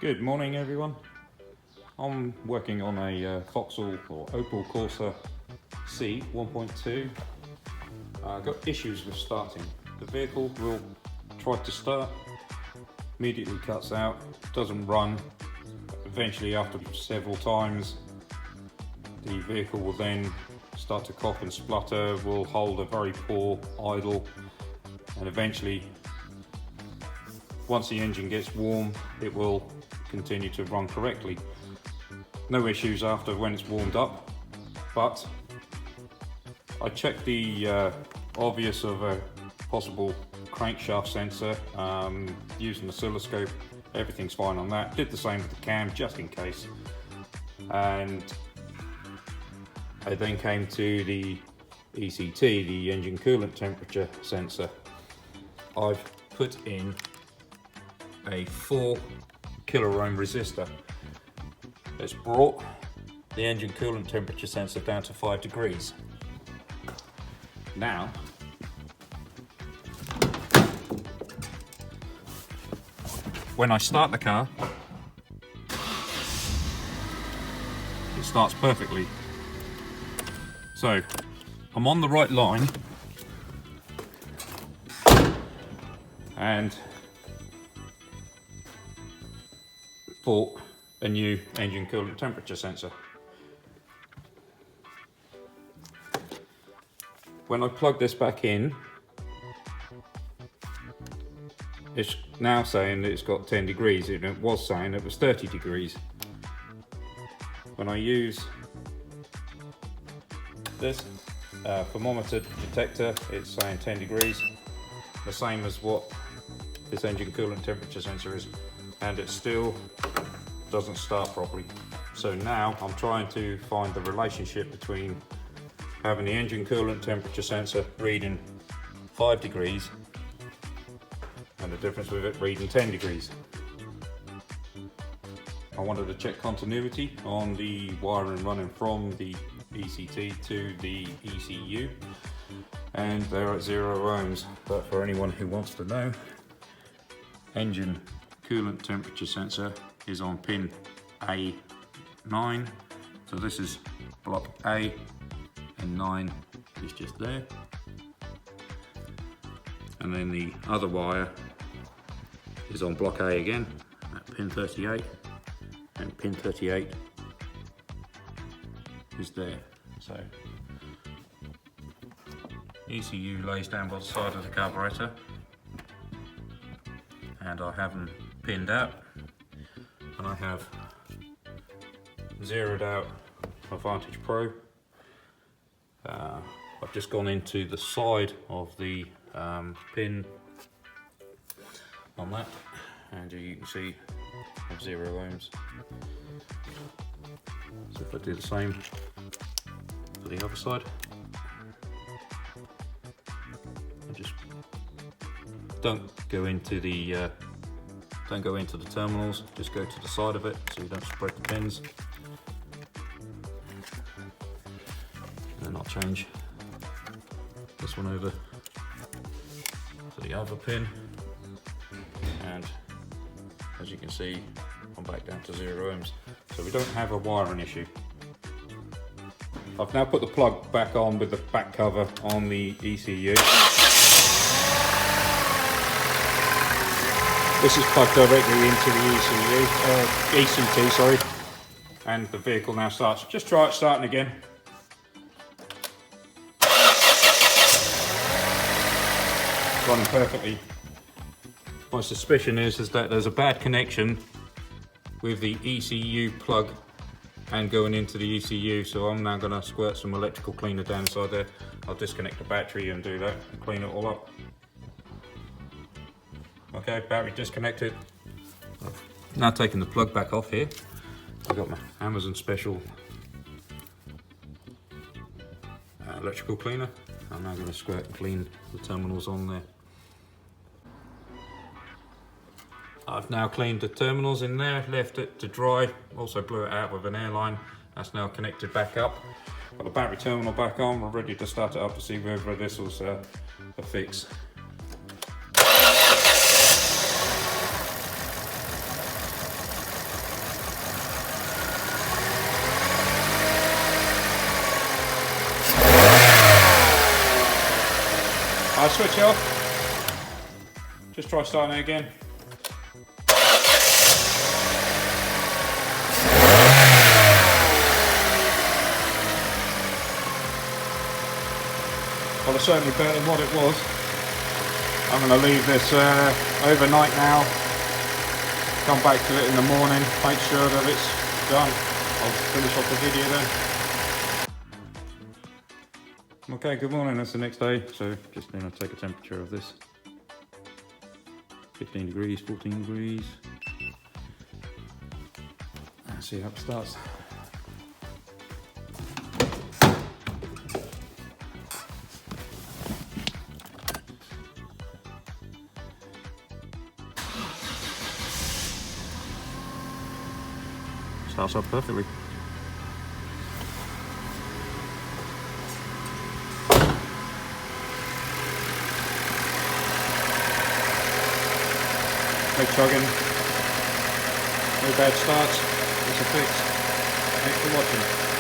Good morning everyone. I'm working on a Vauxhall or Opel Corsa C 1.2. I've got issues with starting. The vehicle will try to start, immediately cuts out, doesn't run. Eventually, after several times, the vehicle will then start to cough and splutter, will hold a very poor idle, and eventually, once the engine gets warm, it will continue to run correctly. No issues after when it's warmed up, but I checked the obvious of a possible crankshaft sensor using the oscilloscope. Everything's fine on that. Did the same with the cam just in case, and I then came to the ECT, the engine coolant temperature sensor. I've put in a 4 kilo ohm resistor. It's brought the engine coolant temperature sensor down to 5 degrees. Now, when I start the car, it starts perfectly. So, I'm on the right line, and bought a new engine coolant temperature sensor. When I plug this back in, it's now saying that it's got 10 degrees, and it was saying it was 30 degrees. When I use this thermometer detector, it's saying 10 degrees, the same as what this engine coolant temperature sensor is, and it still doesn't start properly. So now I'm trying to find the relationship between having the engine coolant temperature sensor reading 5 degrees and the difference with it reading 10 degrees. I wanted to check continuity on the wiring running from the ECT to the ECU, and they're at 0 ohms. But for anyone who wants to know, engine coolant temperature sensor is on pin A9. So this is block A, and 9 is just there. And then the other wire is on block A again at pin 38, and pin 38 is there. So ECU lays down by the side of the carburetor, and I have them pinned out, and I have zeroed out my Vantage Pro. I've just gone into the side of the pin on that, and you can see I have 0 ohms. So if I do the same for the other side, I just don't go into the terminals, just go to the side of it so you don't spread the pins. And then I'll change this one over to the other pin, and as you can see, I'm back down to 0 ohms. So we don't have a wiring issue. I've now put the plug back on with the back cover on the ECU. This is plugged directly into the ECT, sorry, and the vehicle now starts. Just try it starting again. Running perfectly. My suspicion is that there's a bad connection with the ECU plug and going into the ECU, so I'm now going to squirt some electrical cleaner down inside there. I'll disconnect the battery and do that and clean it all up. Okay, battery disconnected. I've now taken the plug back off here. I've got my Amazon special electrical cleaner. I'm now going to squirt and clean the terminals on there. I've now cleaned the terminals in there, left it to dry, also blew it out with an airline. That's now connected back up. Got the battery terminal back on, we're ready to start it up to see whether this was a fix. switch it off. Just try starting it again. Well, it's certainly better than what it was. I'm going to leave this overnight now. Come back to it in the morning, make sure that it's done. I'll finish off the video then. Okay, good morning, that's the next day. So just going to take a temperature of this. 15 degrees, 14 degrees. Let's see how it starts. Starts up perfectly. No chugging, no bad starts, it's a fix. Thanks for watching.